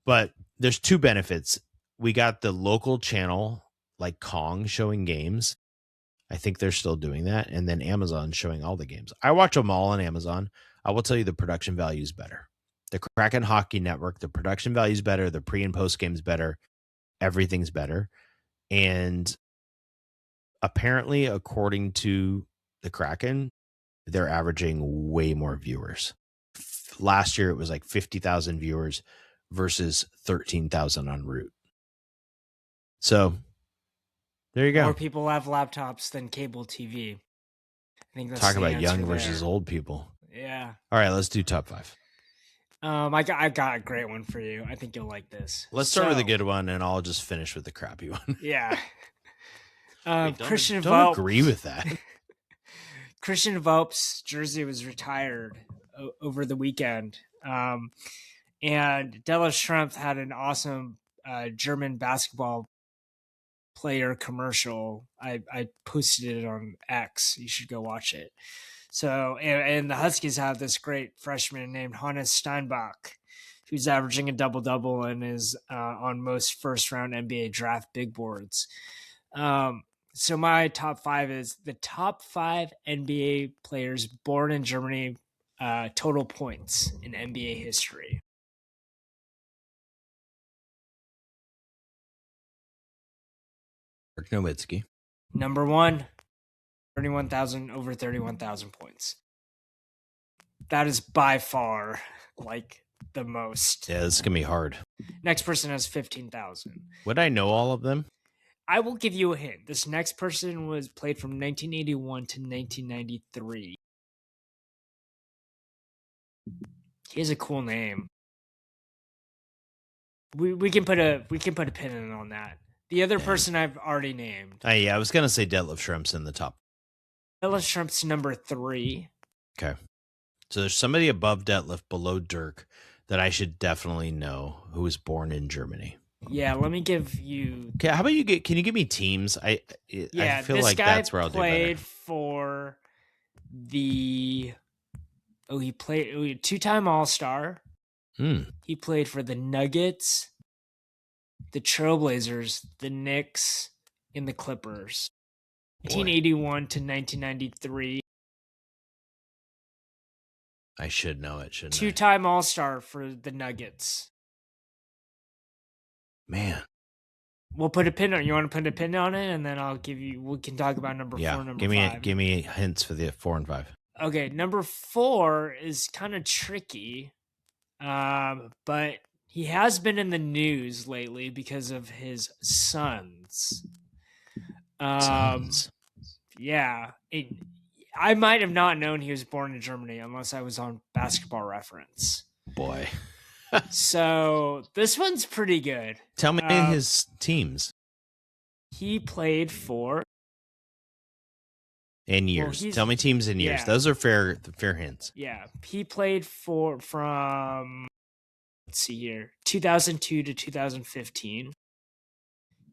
But there's 2 benefits. We got the local channel like Kong showing games. I think they're still doing that. And then Amazon showing all the games. I watch them all on Amazon. I will tell you the production value is better. The Kraken Hockey Network, the production value is better. The pre and post game's better. Everything's better. And apparently, according to the Kraken, they're averaging way more viewers. Last year, it was like 50,000 viewers versus 13,000 on Root. So there you go.
More people have laptops than cable TV. I think that's
talk about young versus old people.
Yeah.
All right, let's do top 5.
I got a great one for you. I think you'll like this.
Let's start with a good one, and I'll just finish with the crappy one.
Yeah. Christian
don't agree with that.
Christian Volp's jersey was retired over the weekend. And Della Schrumpf had an awesome German basketball player commercial. I posted it on X. You should go watch it. So, and the Huskies have this great freshman named Hannes Steinbach, who's averaging a double-double and is on most first-round NBA draft big boards. So my top 5 is the top 5 NBA players born in Germany, total points in NBA history.
Dirk Nowitzki.
Number 1, 31,000 over 31,000 points. That is by far like the most.
Yeah, this is gonna be hard.
Next person has 15,000.
Would I know all of them?
I will give you a hint. This next person was played from 1981 to 1993. He has a cool name. We can put a pin in on that. The other person I've already named.
Yeah, I was gonna say Detlef Schrempf's in the top.
Detlef Schrempf's number 3.
Okay. So there's somebody above Detlef, below Dirk, that I should definitely know, who was born in Germany.
Yeah, let me give you.
Okay, how about can you give me teams? I feel like that's where I'll do better.
Played for the. He played 2-time All-Star. He played for the Nuggets, the Trailblazers, the Knicks, and the Clippers. 1981 to 1993.
I should know it, shouldn't I?
2-time All-Star for the Nuggets.
Man.
We'll put a pin on. You want to put a pin on it, and then I'll give you. We can talk about number 4, number 5.
Give me hints for the 4 and 5.
Okay, number 4 is kind of tricky, but he has been in the news lately because of his sons.
Sons.
Yeah, I might have not known he was born in Germany unless I was on Basketball Reference.
Boy.
So this one's pretty good.
Tell me his teams.
He played for.
In years. Tell me teams in years. Yeah. Those are fair hints.
Yeah. He played from, let's see here, 2002 to 2015.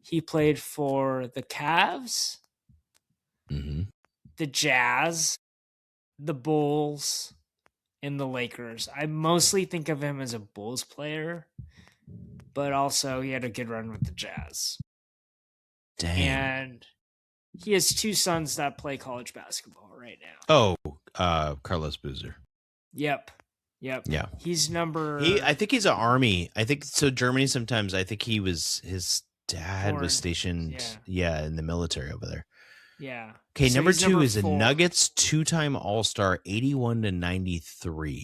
He played for the Cavs, the Jazz, the Bulls, and the Lakers. I mostly think of him as a Bulls player, but also he had a good run with the Jazz.
Damn.
And he has 2 sons that play college basketball right now.
Oh, Carlos Boozer.
Yep. Yeah. He's number.
I think he's an Army. I think so. Germany sometimes. I think his dad was stationed. Yeah, in the military over there.
Yeah.
Okay, so number 2 is a Nuggets 2-time All-Star, 81 to 93.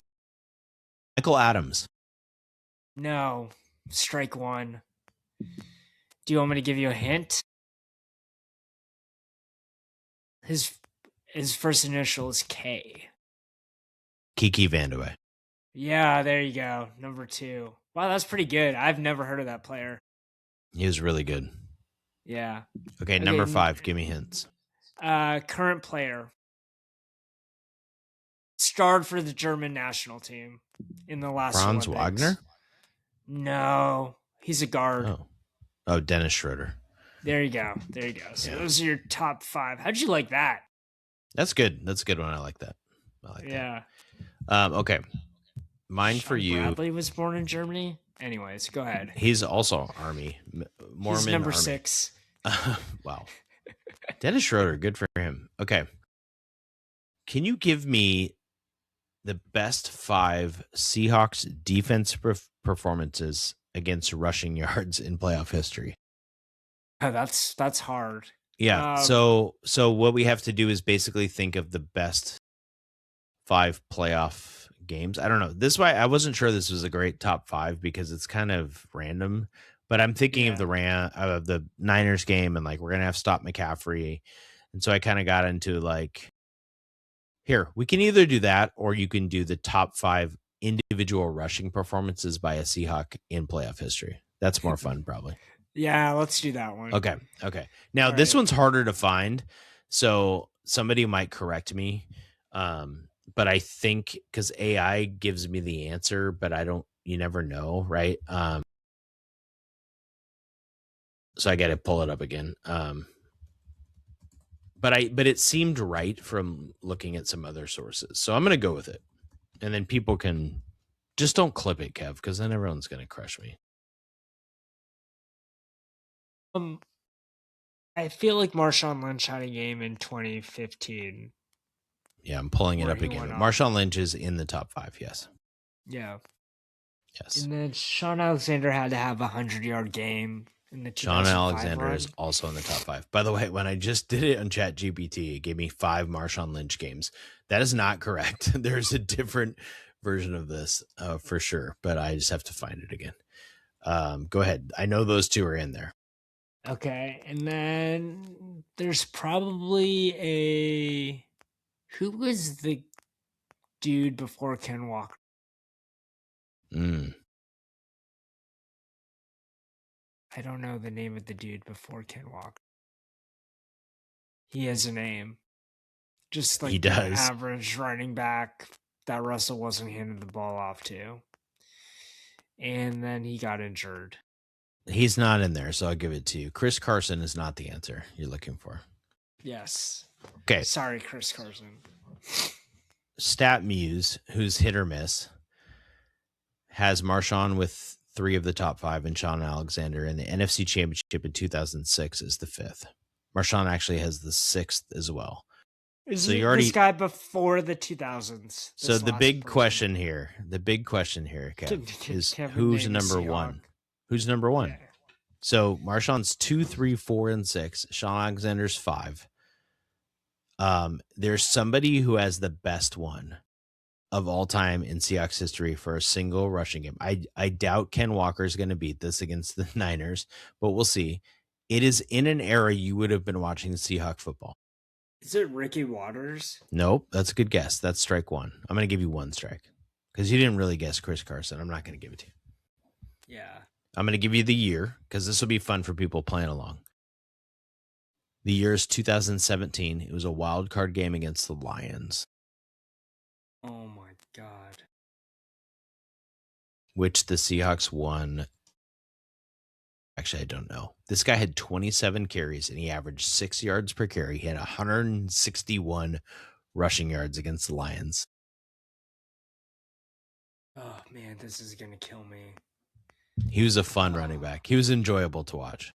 Michael Adams.
No, strike 1. Do you want me to give you a hint? His first initial is K.
Kiki Vandeweghe.
Yeah, there you go. Number 2. Wow, that's pretty good. I've never heard of that player.
He was really good.
Yeah.
Okay, number 5. Give me hints.
Current player. Starred for the German national team in the last
Franz
Olympics.
Wagner?
No, he's a guard.
Oh, Dennis Schroeder.
There you go. So those are your top 5. How'd you like that?
That's good. That's a good one. I like that.
Yeah.
Okay. Mine for you.
Bradley was born in Germany. Anyways, go ahead.
He's also Army. Mormon
He's number
Army.
6.
Wow. Dennis Schroeder. Good for him. Okay. Can you give me the best 5 Seahawks defense performances against rushing yards in playoff history?
Oh, that's hard.
Yeah. So what we have to do is basically think of the best 5 playoff games. I don't know. This way, I wasn't sure this was a great top 5 because it's kind of random. But I'm thinking of the Niners game, and like we're gonna have to stop McCaffrey, and so I kind of got into like, here we can either do that or you can do the top 5 individual rushing performances by a Seahawk in playoff history. That's more fun, probably.
Yeah, let's do that one.
Okay. Now this one's harder to find, so somebody might correct me. But I think because AI gives me the answer, but you never know, right? So I got to pull it up again. But it seemed right from looking at some other sources. So I'm going to go with it. And then people can just don't clip it, Kev, because then everyone's going to crush me.
I feel like Marshawn Lynch had a game in 2015.
Yeah, I'm pulling it up again. Marshawn Lynch is in the top 5, yes.
Yeah.
Yes.
And then Sean Alexander had to have a 100-yard game in the
Sean
2005
Alexander
run.
is also in the top 5. By the way, when I just did it on ChatGPT, it gave me 5 Marshawn Lynch games. That is not correct. There's a different version of this for sure, but I just have to find it again. Go ahead. I know those 2 are in there.
Okay, and then there's probably a who was the dude before Ken Walker? I don't know the name of the dude before Ken Walker. He has a name. Just like
He
the
does.
average running back that Russell wasn't handing the ball off to. And then he got injured.
He's not in there, so I'll give it to you. Chris Carson is not the answer you're looking for.
Yes.
Okay.
Sorry, Chris Carson.
Stat Muse, who's hit or miss, has Marshawn with 3 of the top 5 and Sean Alexander in the NFC Championship in 2006 is the 5th. Marshawn actually has the 6th as well.
Is
so
it
you already
this guy before the 2000s?
So the big question here, Kev, is who's number 1? Who's number 1? Yeah. So Marshawn's 2, 3, 4, and 6. Sean Alexander's 5. There's somebody who has the best one of all time in Seahawks history for a single rushing game. I doubt Ken Walker is going to beat this against the Niners, but we'll see. It is in an era you would have been watching Seahawk football.
Is it Ricky Waters?
Nope, that's a good guess. That's strike 1. I'm going to give you 1 strike because you didn't really guess Chris Carson. I'm not going to give it to you.
Yeah.
I'm going to give you the year because this will be fun for people playing along. The year is 2017. It was a wild card game against the Lions.
Oh my God.
Which the Seahawks won. Actually, I don't know. This guy had 27 carries and he averaged 6 yards per carry. He had 161 rushing yards against the Lions.
Oh man, this is going to kill me.
He was a fun running back. He was enjoyable to watch.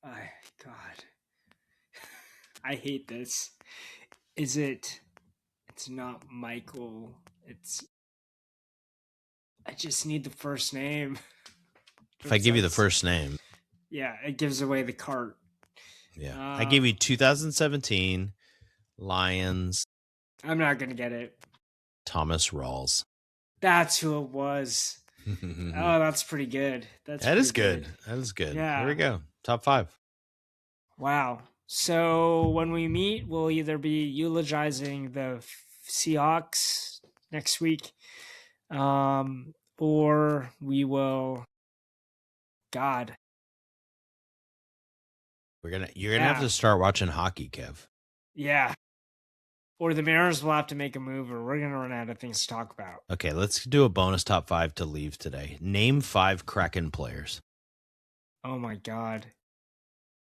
God. I hate this. Is it? It's not Michael. I just need the first name.
If I give you the first name.
Yeah, it gives away the cart.
Yeah. I gave you 2017 Lions.
I'm not going to get it.
Thomas Rawls.
That's who it was. Oh, that's pretty good.
That is good. That is good.
Yeah.
Here we go. Top 5.
Wow. So when we meet, we'll either be eulogizing the Seahawks next week, or we will. God.
You're gonna have to start watching hockey, Kev.
Yeah. Or the Mariners will have to make a move, or we're gonna run out of things to talk about.
Okay, let's do a bonus top 5 to leave today. Name 5 Kraken players.
Oh my God.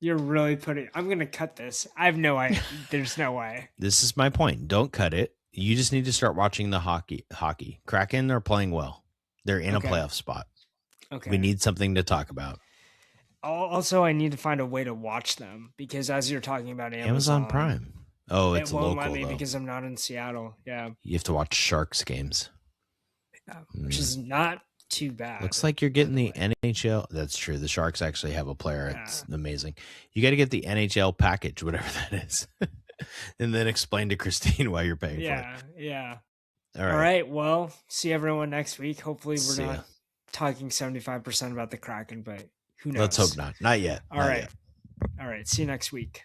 You're really I'm going to cut this. I have no idea. There's no way.
This is my point. Don't cut it. You just need to start watching the hockey. Kraken are playing well. They're in a playoff spot.
Okay.
We need something to talk about.
Also, I need to find a way to watch them because as you're talking about
Amazon Prime. Oh, it's
it won't
local,
let me
though.
because I'm not in Seattle. Yeah.
You have to watch Sharks games.
Which is not too bad.
Looks like you're getting the NHL. That's true. The Sharks actually have a player. Yeah. It's amazing. You got to get the NHL package, whatever that is. And then explain to Christine why you're paying for it.
Yeah.
All
right. Well, see everyone next week. Hopefully we're not talking 75% about the Kraken, but who knows?
Let's hope not. Not yet.
All right. See you next week.